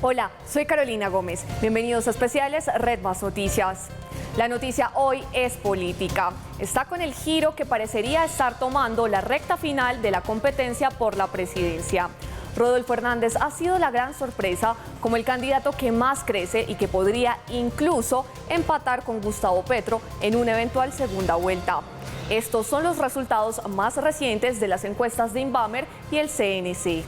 Hola, soy Carolina Gómez. Bienvenidos a Especiales Red Más Noticias. La noticia hoy es política. Está con el giro que parecería estar tomando la recta final de la competencia por la presidencia. Rodolfo Hernández ha sido la gran sorpresa como el candidato que más crece y que podría incluso empatar con Gustavo Petro en una eventual segunda vuelta. Estos son los resultados más recientes de las encuestas de Inbamer y el CNC.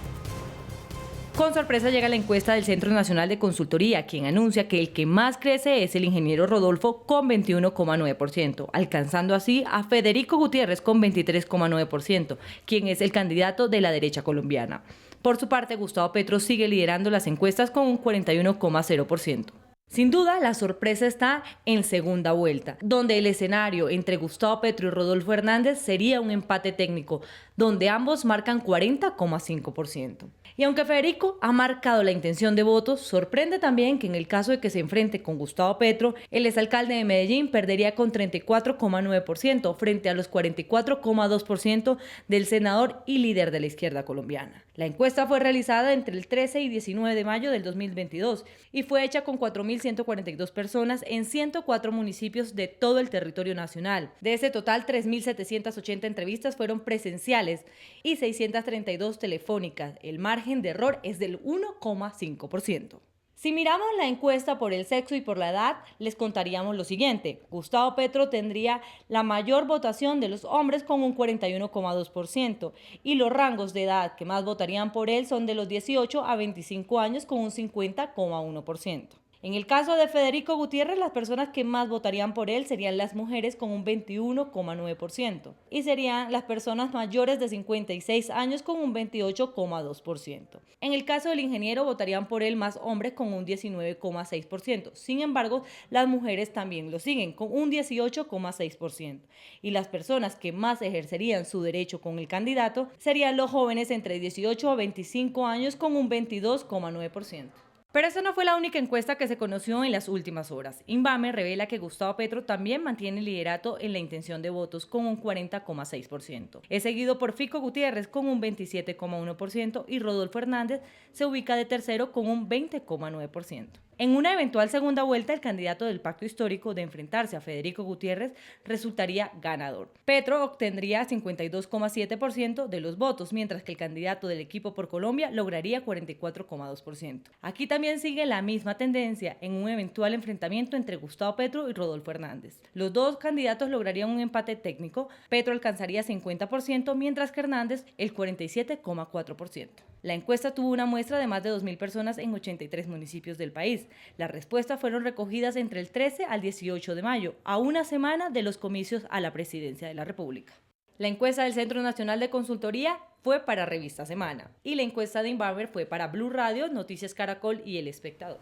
Con sorpresa llega la encuesta del Centro Nacional de Consultoría, quien anuncia que el que más crece es el ingeniero Rodolfo con 21,9%, alcanzando así a Federico Gutiérrez con 23,9%, quien es el candidato de la derecha colombiana. Por su parte, Gustavo Petro sigue liderando las encuestas con un 41,0%. Sin duda, la sorpresa está en segunda vuelta, donde el escenario entre Gustavo Petro y Rodolfo Hernández sería un empate técnico, donde ambos marcan 40,5%. Y aunque Federico ha marcado la intención de votos, sorprende también que en el caso de que se enfrente con Gustavo Petro, el exalcalde de Medellín perdería con 34,9% frente a los 44,2% del senador y líder de la izquierda colombiana. La encuesta fue realizada entre el 13 y 19 de mayo del 2022 y fue hecha con 4.142 personas en 104 municipios de todo el territorio nacional. De ese total, 3.780 entrevistas fueron presenciales y 632 telefónicas. El margen de error es del 1,5%. Si miramos la encuesta por el sexo y por la edad, les contaríamos lo siguiente. Gustavo Petro tendría la mayor votación de los hombres con un 41,2% y los rangos de edad que más votarían por él son de los 18 a 25 años con un 50,1%. En el caso de Federico Gutiérrez, las personas que más votarían por él serían las mujeres con un 21,9% y serían las personas mayores de 56 años con un 28,2%. En el caso del ingeniero, votarían por él más hombres con un 19,6%. Sin embargo, las mujeres también lo siguen con un 18,6%. Y las personas que más ejercerían su derecho con el candidato serían los jóvenes entre 18 a 25 años con un 22,9%. Pero esa no fue la única encuesta que se conoció en las últimas horas. Inbamer revela que Gustavo Petro también mantiene el liderato en la intención de votos con un 40,6%. Es seguido por Fico Gutiérrez con un 27,1% y Rodolfo Hernández se ubica de tercero con un 20,9%. En una eventual segunda vuelta, el candidato del pacto histórico de enfrentarse a Federico Gutiérrez resultaría ganador. Petro obtendría 52,7% de los votos, mientras que el candidato del Equipo por Colombia lograría 44,2%. Aquí también sigue la misma tendencia en un eventual enfrentamiento entre Gustavo Petro y Rodolfo Hernández. Los dos candidatos lograrían un empate técnico. Petro alcanzaría 50%, mientras que Hernández el 47,4%. La encuesta tuvo una muestra de más de 2.000 personas en 83 municipios del país. Las respuestas fueron recogidas entre el 13 al 18 de mayo, a una semana de los comicios a la presidencia de la República. La encuesta del Centro Nacional de Consultoría fue para Revista Semana y la encuesta de Inbamer fue para Blue Radio, Noticias Caracol y El Espectador.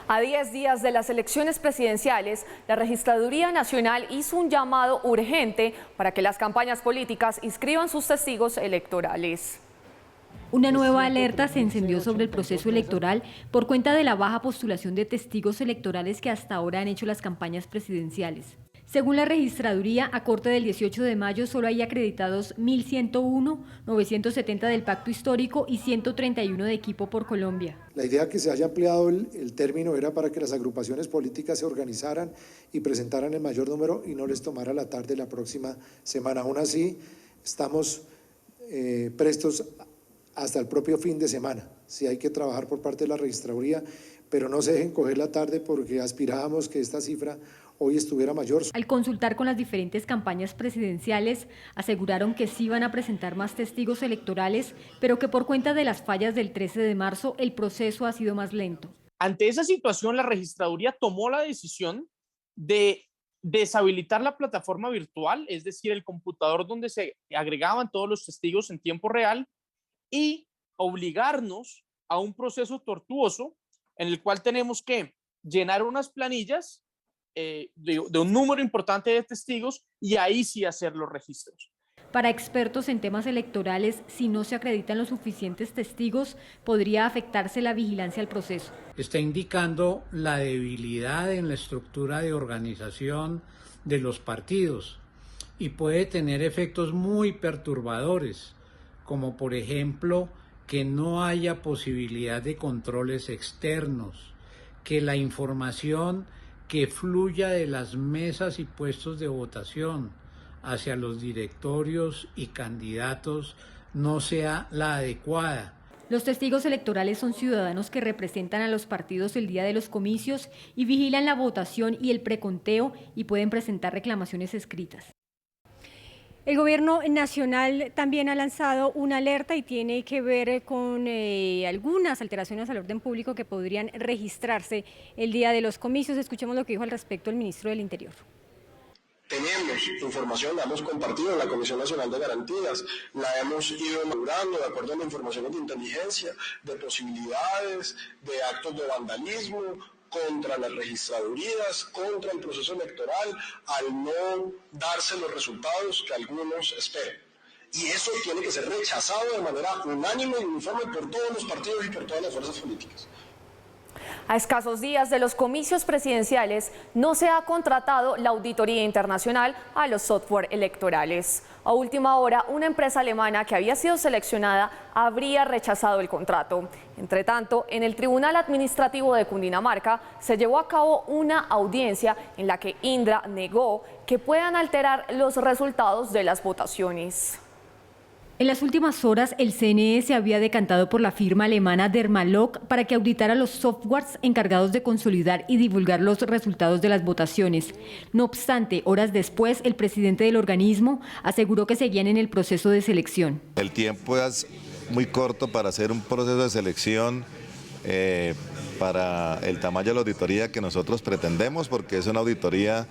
A 10 días de las elecciones presidenciales, la Registraduría Nacional hizo un llamado urgente para que las campañas políticas inscriban sus testigos electorales. Una nueva alerta se encendió sobre el proceso electoral por cuenta de la baja postulación de testigos electorales que hasta ahora han hecho las campañas presidenciales. Según la registraduría, a corte del 18 de mayo solo hay acreditados 1.101, 970 del Pacto Histórico y 131 de Equipo por Colombia. La idea que se haya ampliado el término era para que las agrupaciones políticas se organizaran y presentaran el mayor número y no les tomara la tarde la próxima semana. Aún así, estamos prestos hasta el propio fin de semana. Sí hay que trabajar por parte de la registraduría, pero no se dejen coger la tarde porque aspirábamos que esta cifra hoy estuviera mayor. Al consultar con las diferentes campañas presidenciales, aseguraron que sí van a presentar más testigos electorales, pero que por cuenta de las fallas del 13 de marzo, el proceso ha sido más lento. Ante esa situación, la registraduría tomó la decisión de deshabilitar la plataforma virtual, es decir, el computador donde se agregaban todos los testigos en tiempo real, y obligarnos a un proceso tortuoso en el cual tenemos que llenar unas planillas de un número importante de testigos y ahí sí hacer los registros. Para expertos en temas electorales, si no se acreditan los suficientes testigos, podría afectarse la vigilancia al proceso. Está indicando la debilidad en la estructura de organización de los partidos y puede tener efectos muy perturbadores, como por ejemplo que no haya posibilidad de controles externos, que la información que fluya de las mesas y puestos de votación hacia los directorios y candidatos no sea la adecuada. Los testigos electorales son ciudadanos que representan a los partidos el día de los comicios y vigilan la votación y el preconteo y pueden presentar reclamaciones escritas. El gobierno nacional también ha lanzado una alerta y tiene que ver con algunas alteraciones al orden público que podrían registrarse el día de los comicios. Escuchemos lo que dijo al respecto el ministro del Interior. Tenemos información, la hemos compartido en la Comisión Nacional de Garantías, la hemos ido madurando de acuerdo a la información de inteligencia, de posibilidades, de actos de vandalismo contra las registradurías, contra el proceso electoral, al no darse los resultados que algunos esperan. Y eso tiene que ser rechazado de manera unánime y uniforme por todos los partidos y por todas las fuerzas políticas. A escasos días de los comicios presidenciales, no se ha contratado la auditoría internacional a los software electorales. A última hora, una empresa alemana que había sido seleccionada habría rechazado el contrato. Entre tanto, en el Tribunal Administrativo de Cundinamarca se llevó a cabo una audiencia en la que Indra negó que puedan alterar los resultados de las votaciones. En las últimas horas, el CNE se había decantado por la firma alemana Dermalog para que auditara los softwares encargados de consolidar y divulgar los resultados de las votaciones. No obstante, horas después, el presidente del organismo aseguró que seguían en el proceso de selección. El tiempo es muy corto para hacer un proceso de selección para el tamaño de la auditoría que nosotros pretendemos, porque es una auditoría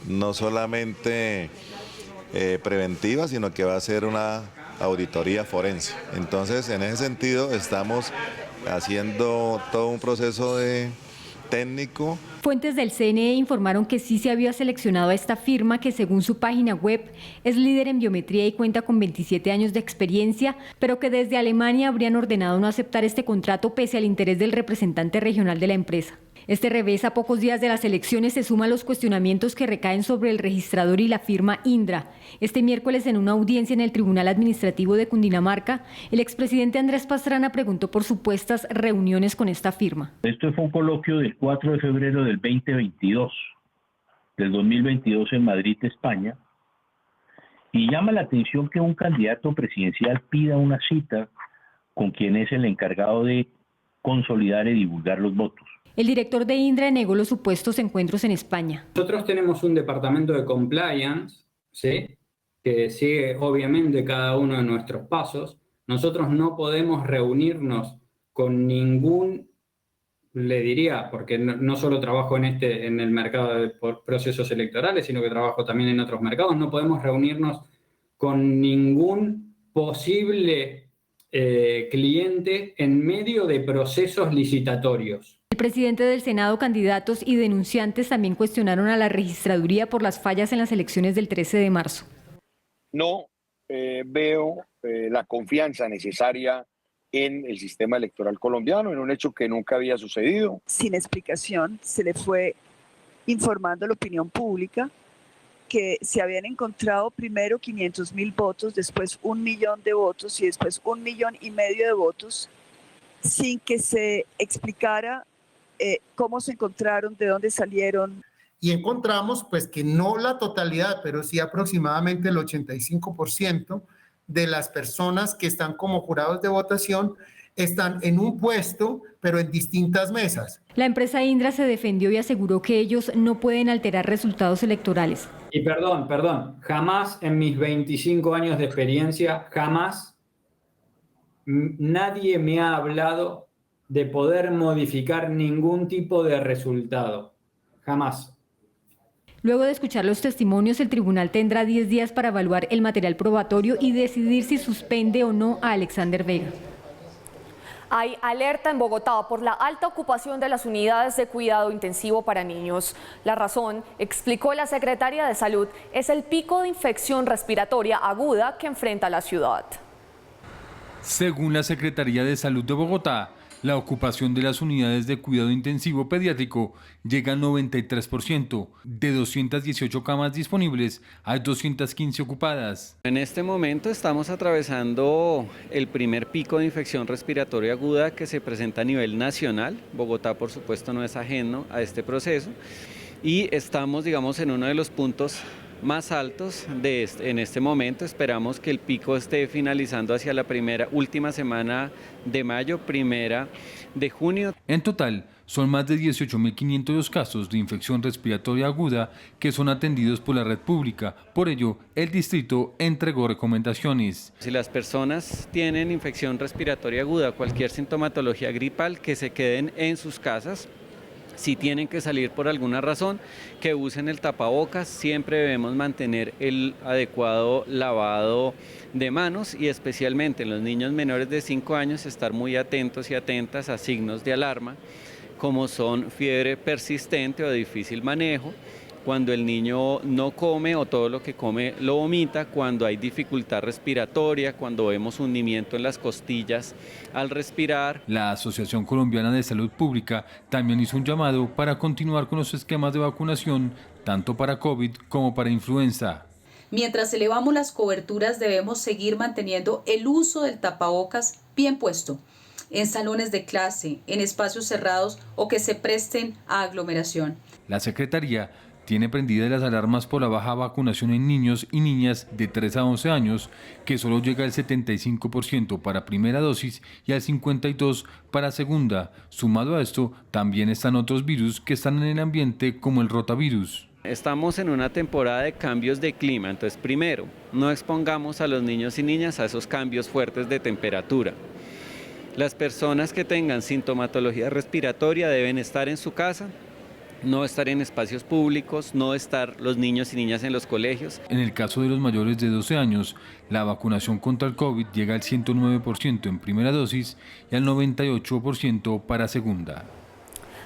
no solamente preventiva, sino que va a ser una auditoría forense. Entonces, en ese sentido, estamos haciendo todo un proceso técnico. Fuentes del CNE informaron que sí se había seleccionado a esta firma que, según su página web, es líder en biometría y cuenta con 27 años de experiencia, pero que desde Alemania habrían ordenado no aceptar este contrato pese al interés del representante regional de la empresa. Este revés a pocos días de las elecciones se suma a los cuestionamientos que recaen sobre el registrador y la firma Indra. Este miércoles, en una audiencia en el Tribunal Administrativo de Cundinamarca, el expresidente Andrés Pastrana preguntó por supuestas reuniones con esta firma. Esto fue un coloquio del 4 de febrero del 2022, del 2022 en Madrid, España, y llama la atención que un candidato presidencial pida una cita con quien es el encargado de consolidar y divulgar los votos. El director de Indra negó los supuestos encuentros en España. Nosotros tenemos un departamento de compliance, ¿sí?, que sigue obviamente cada uno de nuestros pasos. Nosotros no podemos reunirnos con ningún, le diría, porque no solo trabajo en el mercado de procesos electorales, sino que trabajo también en otros mercados, no podemos reunirnos con ningún posible cliente en medio de procesos licitatorios. El presidente del Senado, candidatos y denunciantes también cuestionaron a la registraduría por las fallas en las elecciones del 13 de marzo. No veo la confianza necesaria en el sistema electoral colombiano, en un hecho que nunca había sucedido. Sin explicación, se le fue informando a la opinión pública que se habían encontrado primero 500.000 votos, después 1 millón de votos y después 1,5 millones de votos, sin que se explicara cómo se encontraron, de dónde salieron. Y encontramos pues que no la totalidad, pero sí aproximadamente el 85% de las personas que están como jurados de votación están en un puesto, pero en distintas mesas. La empresa Indra se defendió y aseguró que ellos no pueden alterar resultados electorales. Y perdón, jamás en mis 25 años de experiencia, jamás nadie me ha hablado de poder modificar ningún tipo de resultado. Jamás. Luego de escuchar los testimonios, el tribunal tendrá 10 días para evaluar el material probatorio y decidir si suspende o no a Alexander Vega. Hay alerta en Bogotá por la alta ocupación de las unidades de cuidado intensivo para niños. La razón, explicó la secretaria de Salud, es el pico de infección respiratoria aguda que enfrenta la ciudad. Según la Secretaría de Salud de Bogotá, La ocupación de las unidades de cuidado intensivo pediátrico llega al 93%. De 218 camas disponibles, hay 215 ocupadas. En este momento estamos atravesando el primer pico de infección respiratoria aguda que se presenta a nivel nacional. Bogotá, por supuesto, no es ajeno a este proceso. Y estamos, digamos, en uno de los puntos más altos en este momento. Esperamos que el pico esté finalizando hacia la última semana de mayo, primera de junio. En total, son más de 18.500 casos de infección respiratoria aguda que son atendidos por la red pública. Por ello, el distrito entregó recomendaciones. Si las personas tienen infección respiratoria aguda, cualquier sintomatología gripal, que se queden en sus casas. Si tienen que salir por alguna razón, que usen el tapabocas. Siempre debemos mantener el adecuado lavado de manos y especialmente en los niños menores de 5 años estar muy atentos y atentas a signos de alarma, como son fiebre persistente o de difícil manejo, cuando el niño no come o todo lo que come lo vomita, cuando hay dificultad respiratoria, cuando vemos hundimiento en las costillas al respirar. La Asociación Colombiana de Salud Pública también hizo un llamado para continuar con los esquemas de vacunación, tanto para COVID como para influenza. Mientras elevamos las coberturas, debemos seguir manteniendo el uso del tapabocas bien puesto en salones de clase, en espacios cerrados o que se presten a aglomeración. La Secretaría tiene prendidas las alarmas por la baja vacunación en niños y niñas de 3 a 11 años, que solo llega al 75% para primera dosis y al 52% para segunda. Sumado a esto, también están otros virus que están en el ambiente, como el rotavirus. Estamos en una temporada de cambios de clima, entonces primero, no expongamos a los niños y niñas a esos cambios fuertes de temperatura. Las personas que tengan sintomatología respiratoria deben estar en su casa, no estar en espacios públicos, no estar los niños y niñas en los colegios. En el caso de los mayores de 12 años, la vacunación contra el COVID llega al 109% en primera dosis y al 98% para segunda.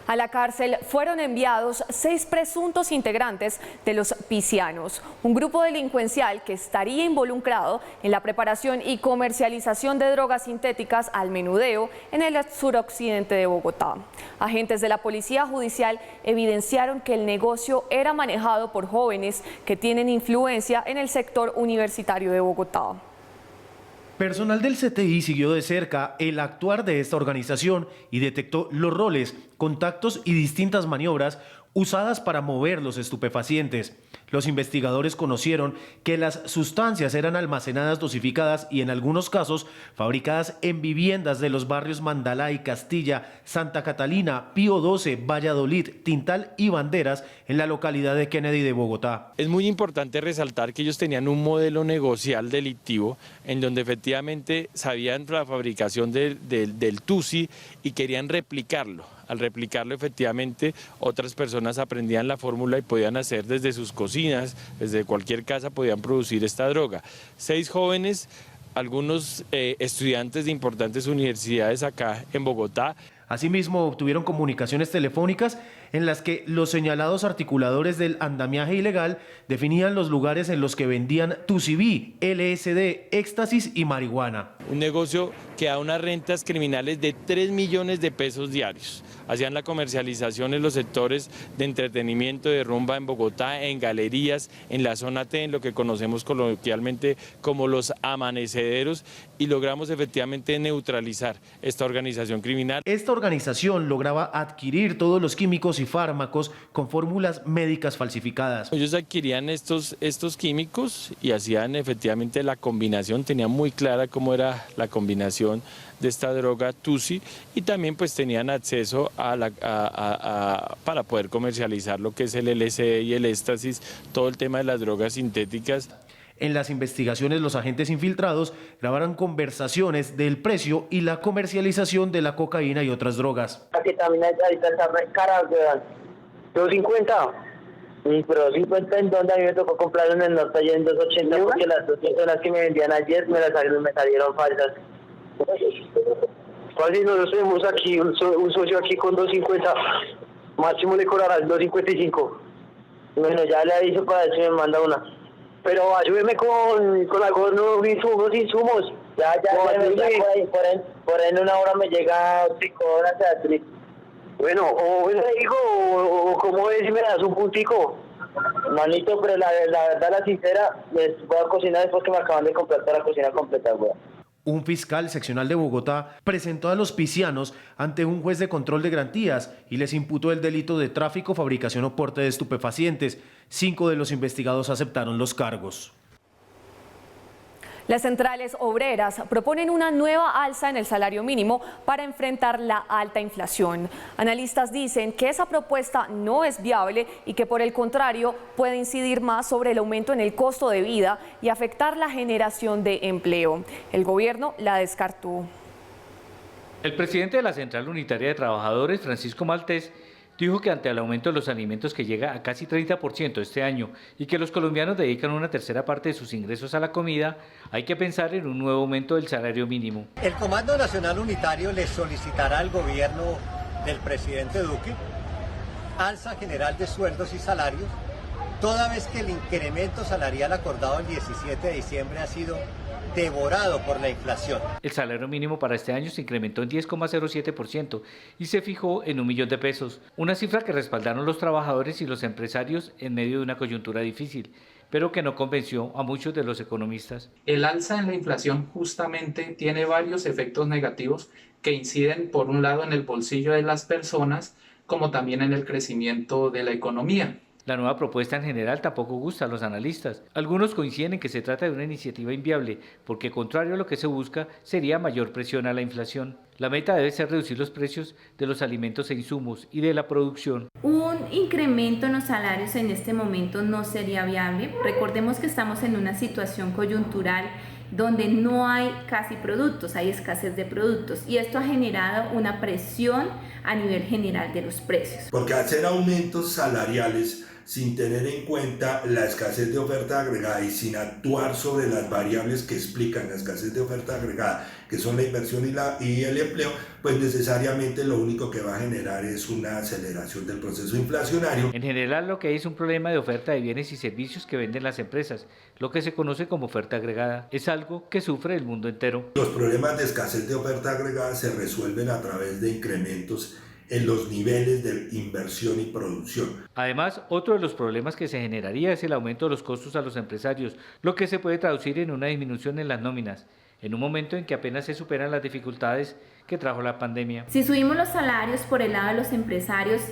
A la cárcel fueron enviados 6 presuntos integrantes de los Piscianos, un grupo delincuencial que estaría involucrado en la preparación y comercialización de drogas sintéticas al menudeo en el suroccidente de Bogotá. Agentes de la Policía Judicial evidenciaron que el negocio era manejado por jóvenes que tienen influencia en el sector universitario de Bogotá. Personal del CTI siguió de cerca el actuar de esta organización y detectó los roles, contactos y distintas maniobras usadas para mover los estupefacientes. Los investigadores conocieron que las sustancias eran almacenadas dosificadas y en algunos casos fabricadas en viviendas de los barrios Mandalay, Castilla, Santa Catalina, Pío XII, Valladolid, Tintal y Banderas en la localidad de Kennedy de Bogotá. Es muy importante resaltar que ellos tenían un modelo negocial delictivo en donde efectivamente sabían la fabricación del tusi y querían replicarlo. Al replicarlo, efectivamente, otras personas aprendían la fórmula y podían hacer desde sus cocinas, desde cualquier casa podían producir esta droga. 6 jóvenes, algunos estudiantes de importantes universidades acá en Bogotá. Asimismo, obtuvieron comunicaciones telefónicas en las que los señalados articuladores del andamiaje ilegal definían los lugares en los que vendían tucibí, LSD, éxtasis y marihuana. Un negocio que da unas rentas criminales de 3 millones de pesos diarios. Hacían la comercialización en los sectores de entretenimiento, de rumba en Bogotá, en galerías, en la zona T, en lo que conocemos coloquialmente como los amanecederos, y logramos efectivamente neutralizar esta organización criminal. Esta organización lograba adquirir todos los químicos y fármacos con fórmulas médicas falsificadas. Ellos adquirían estos químicos y hacían efectivamente la combinación, tenían muy clara cómo era la combinación de esta droga tusi y también pues tenían acceso para poder comercializar lo que es el LSD y el éxtasis, todo el tema de las drogas sintéticas. En las investigaciones, los agentes infiltrados grabaron conversaciones del precio y la comercialización de la cocaína y otras drogas. Aquí también ahorita está cara, 250. Pero 250 en donde a mí me tocó comprar en el norte allá en 280 porque las 200 que me vendían ayer me salieron falsas. Casi nosotros tenemos aquí un socio aquí con 250, máximo le cobrará 255. Bueno, ya le aviso para ver si me manda una. Pero ayúdeme con algunos insumos, Ya por ahí en una hora me llega psicóloga, Beatriz. Bueno, o le digo, o como es si me das un puntico. Manito, pero la verdad, la sincera, voy a cocinar después que me acaban de comprar toda la cocina completa, güey. Un fiscal seccional de Bogotá presentó a los piscianos ante un juez de control de garantías y les imputó el delito de tráfico, fabricación o porte de estupefacientes. 5 de los investigados aceptaron los cargos. Las centrales obreras proponen una nueva alza en el salario mínimo para enfrentar la alta inflación. Analistas dicen que esa propuesta no es viable y que por el contrario puede incidir más sobre el aumento en el costo de vida y afectar la generación de empleo. El gobierno la descartó. El presidente de la Central Unitaria de Trabajadores, Francisco Maltés, dijo que ante el aumento de los alimentos que llega a casi 30% este año y que los colombianos dedican una tercera parte de sus ingresos a la comida, hay que pensar en un nuevo aumento del salario mínimo. El Comando Nacional Unitario le solicitará al gobierno del presidente Duque alza general de sueldos y salarios, toda vez que el incremento salarial acordado el 17 de diciembre ha sido devorado por la inflación. El salario mínimo para este año se incrementó en 10,07% y se fijó en 1 millón de pesos, una cifra que respaldaron los trabajadores y los empresarios en medio de una coyuntura difícil, pero que no convenció a muchos de los economistas. El alza en la inflación justamente tiene varios efectos negativos que inciden por un lado en el bolsillo de las personas, como también en el crecimiento de la economía. La nueva propuesta en general tampoco gusta a los analistas. Algunos coinciden en que se trata de una iniciativa inviable, porque contrario a lo que se busca, sería mayor presión a la inflación. La meta debe ser reducir los precios de los alimentos e insumos y de la producción. Un incremento en los salarios en este momento no sería viable. Recordemos que estamos en una situación coyuntural donde no hay casi productos, hay escasez de productos y esto ha generado una presión a nivel general de los precios. Porque hacer aumentos salariales sin tener en cuenta la escasez de oferta agregada y sin actuar sobre las variables que explican la escasez de oferta agregada, que son la inversión y el empleo, pues necesariamente lo único que va a generar es una aceleración del proceso inflacionario. En general lo que hay es un problema de oferta de bienes y servicios que venden las empresas, lo que se conoce como oferta agregada. Es algo que sufre el mundo entero. Los problemas de escasez de oferta agregada se resuelven a través de incrementos en los niveles de inversión y producción. Además, otro de los problemas que se generaría es el aumento de los costos a los empresarios, lo que se puede traducir en una disminución en las nóminas, en un momento en que apenas se superan las dificultades que trajo la pandemia. Si subimos los salarios por el lado de los empresarios,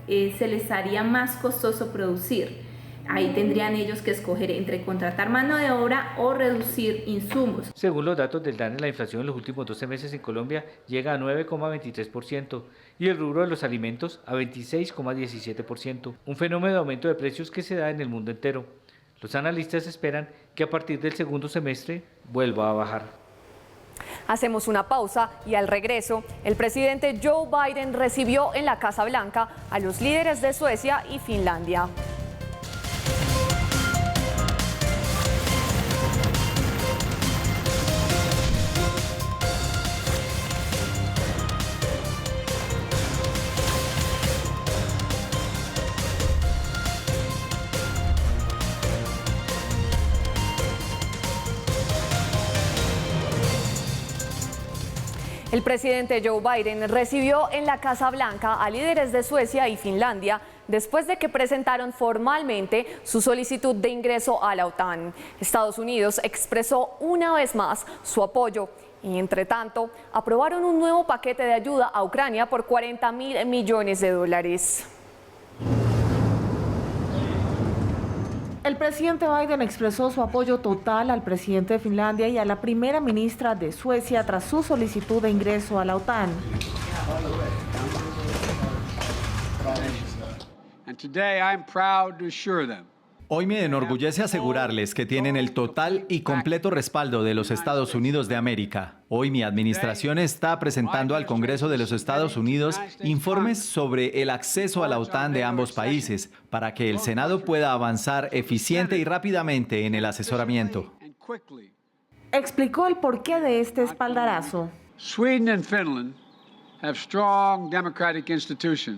se les haría más costoso producir. Ahí tendrían ellos que escoger entre contratar mano de obra o reducir insumos. Según los datos del DANE, la inflación en los últimos 12 meses en Colombia llega a 9,23% y el rubro de los alimentos a 26,17%, un fenómeno de aumento de precios que se da en el mundo entero. Los analistas esperan que a partir del segundo semestre vuelva a bajar. Hacemos una pausa y al regreso, el presidente Joe Biden recibió en la Casa Blanca a los líderes de Suecia y Finlandia. El presidente Joe Biden recibió en la Casa Blanca a líderes de Suecia y Finlandia después de que presentaron formalmente su solicitud de ingreso a la OTAN. Estados Unidos expresó una vez más su apoyo y, entre tanto, aprobaron un nuevo paquete de ayuda a Ucrania por $40.000 millones. El presidente Biden expresó su apoyo total al presidente de Finlandia y a la primera ministra de Suecia tras su solicitud de ingreso a la OTAN. Hoy me enorgullece asegurarles que tienen el total y completo respaldo de los Estados Unidos de América. Hoy mi administración está presentando al Congreso de los Estados Unidos informes sobre el acceso a la OTAN de ambos países para que el Senado pueda avanzar eficiente y rápidamente en el asesoramiento. Explicó el porqué de este espaldarazo.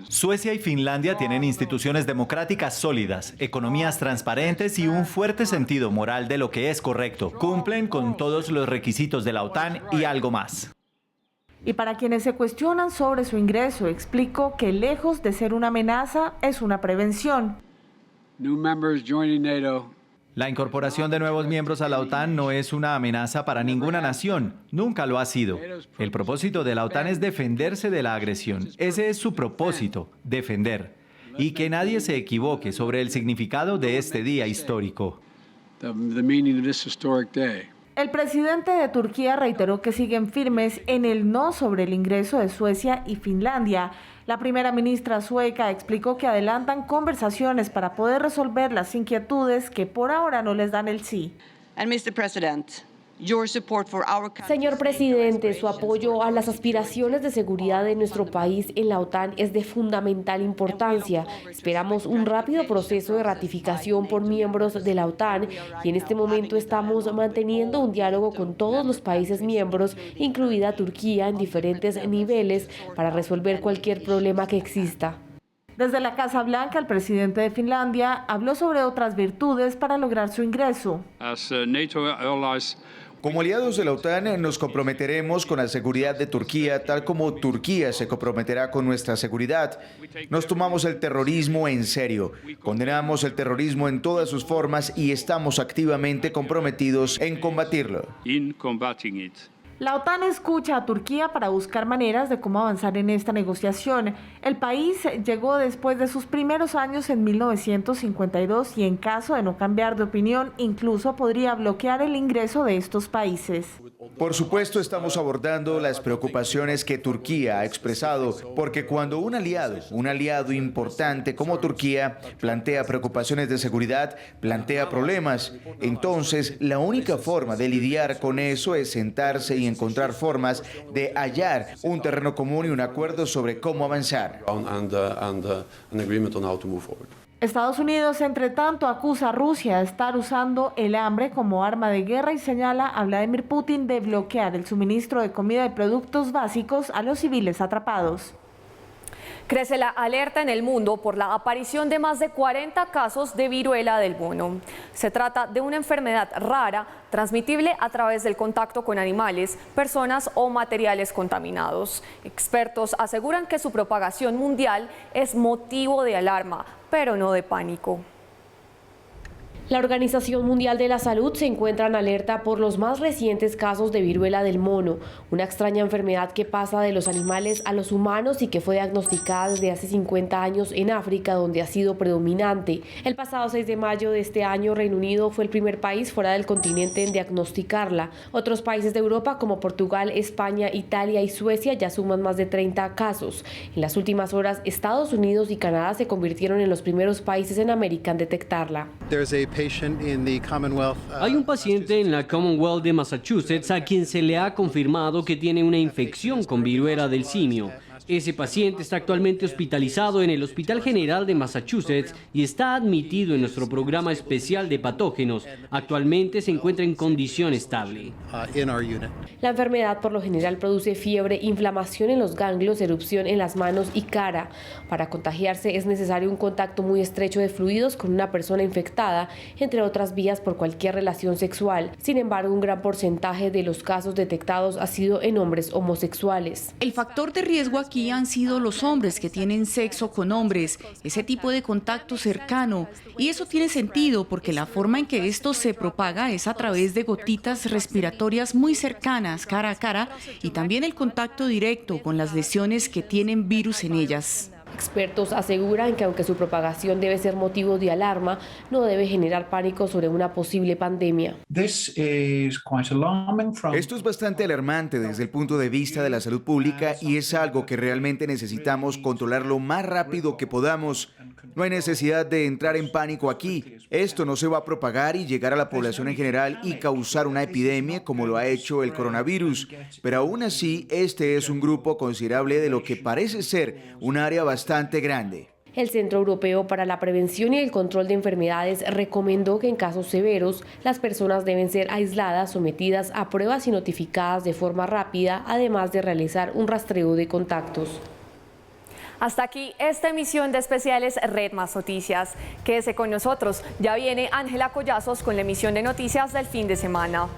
Suecia y Finlandia tienen instituciones democráticas sólidas, economías transparentes y un fuerte sentido moral de lo que es correcto. Cumplen con todos los requisitos de la OTAN y algo más. Y para quienes se cuestionan sobre su ingreso, explicó que lejos de ser una amenaza, es una prevención. La incorporación de nuevos miembros a la OTAN no es una amenaza para ninguna nación, nunca lo ha sido. El propósito de la OTAN es defenderse de la agresión. Ese es su propósito, defender. Y que nadie se equivoque sobre el significado de este día histórico. El presidente de Turquía reiteró que siguen firmes en el no sobre el ingreso de Suecia y Finlandia. La primera ministra sueca explicó que adelantan conversaciones para poder resolver las inquietudes que por ahora no les dan el sí. Señor presidente, su apoyo a las aspiraciones de seguridad de nuestro país en la OTAN es de fundamental importancia. Esperamos un rápido proceso de ratificación por miembros de la OTAN y en este momento estamos manteniendo un diálogo con todos los países miembros, incluida Turquía, en diferentes niveles para resolver cualquier problema que exista. Desde la Casa Blanca, el presidente de Finlandia habló sobre otras virtudes para lograr su ingreso. Como aliados de la OTAN nos comprometeremos con la seguridad de Turquía, tal como Turquía se comprometerá con nuestra seguridad. Nos tomamos el terrorismo en serio, condenamos el terrorismo en todas sus formas y estamos activamente comprometidos en combatirlo. La OTAN escucha a Turquía para buscar maneras de cómo avanzar en esta negociación. El país llegó después de sus primeros años en 1952 y en caso de no cambiar de opinión, incluso podría bloquear el ingreso de estos países. Por supuesto, estamos abordando las preocupaciones que Turquía ha expresado, porque cuando un aliado importante como Turquía plantea preocupaciones de seguridad, plantea problemas, entonces la única forma de lidiar con eso es sentarse y encontrar formas de hallar un terreno común y un acuerdo sobre cómo avanzar. Estados Unidos, entre tanto, acusa a Rusia de estar usando el hambre como arma de guerra y señala a Vladimir Putin de bloquear el suministro de comida y productos básicos a los civiles atrapados. Crece la alerta en el mundo por la aparición de más de 40 casos de viruela del mono. Se trata de una enfermedad rara, transmitible a través del contacto con animales, personas o materiales contaminados. Expertos aseguran que su propagación mundial es motivo de alarma, pero no de pánico. La Organización Mundial de la Salud se encuentra en alerta por los más recientes casos de viruela del mono, una extraña enfermedad que pasa de los animales a los humanos y que fue diagnosticada desde hace 50 años en África, donde ha sido predominante. El pasado 6 de mayo de este año, Reino Unido fue el primer país fuera del continente en diagnosticarla. Otros países de Europa como Portugal, España, Italia y Suecia ya suman más de 30 casos. En las últimas horas, Estados Unidos y Canadá se convirtieron en los primeros países en América en detectarla. Hay un paciente en la Commonwealth de Massachusetts a quien se le ha confirmado que tiene una infección con viruela del simio. Ese paciente está actualmente hospitalizado en el Hospital General de Massachusetts y está admitido en nuestro programa especial de patógenos. Actualmente se encuentra en condición estable. La enfermedad por lo general produce fiebre, inflamación en los ganglios, erupción en las manos y cara. Para contagiarse es necesario un contacto muy estrecho de fluidos con una persona infectada, entre otras vías por cualquier relación sexual. Sin embargo, un gran porcentaje de los casos detectados ha sido en hombres homosexuales. El factor de riesgo aquí han sido los hombres que tienen sexo con hombres, ese tipo de contacto cercano. Y eso tiene sentido porque la forma en que esto se propaga es a través de gotitas respiratorias muy cercanas, cara a cara, y también el contacto directo con las lesiones que tienen virus en ellas. Expertos aseguran que aunque su propagación debe ser motivo de alarma, no debe generar pánico sobre una posible pandemia. Esto es bastante alarmante desde el punto de vista de la salud pública y es algo que realmente necesitamos controlar lo más rápido que podamos. No hay necesidad de entrar en pánico aquí. Esto no se va a propagar y llegar a la población en general y causar una epidemia como lo ha hecho el coronavirus. Pero aún así, este es un grupo considerable de lo que parece ser un área bastante grande. El Centro Europeo para la Prevención y el Control de Enfermedades recomendó que en casos severos las personas deben ser aisladas, sometidas a pruebas y notificadas de forma rápida, además de realizar un rastreo de contactos. Hasta aquí esta emisión de especiales Red Más Noticias. Quédese con nosotros, ya viene Ángela Collazos con la emisión de noticias del fin de semana.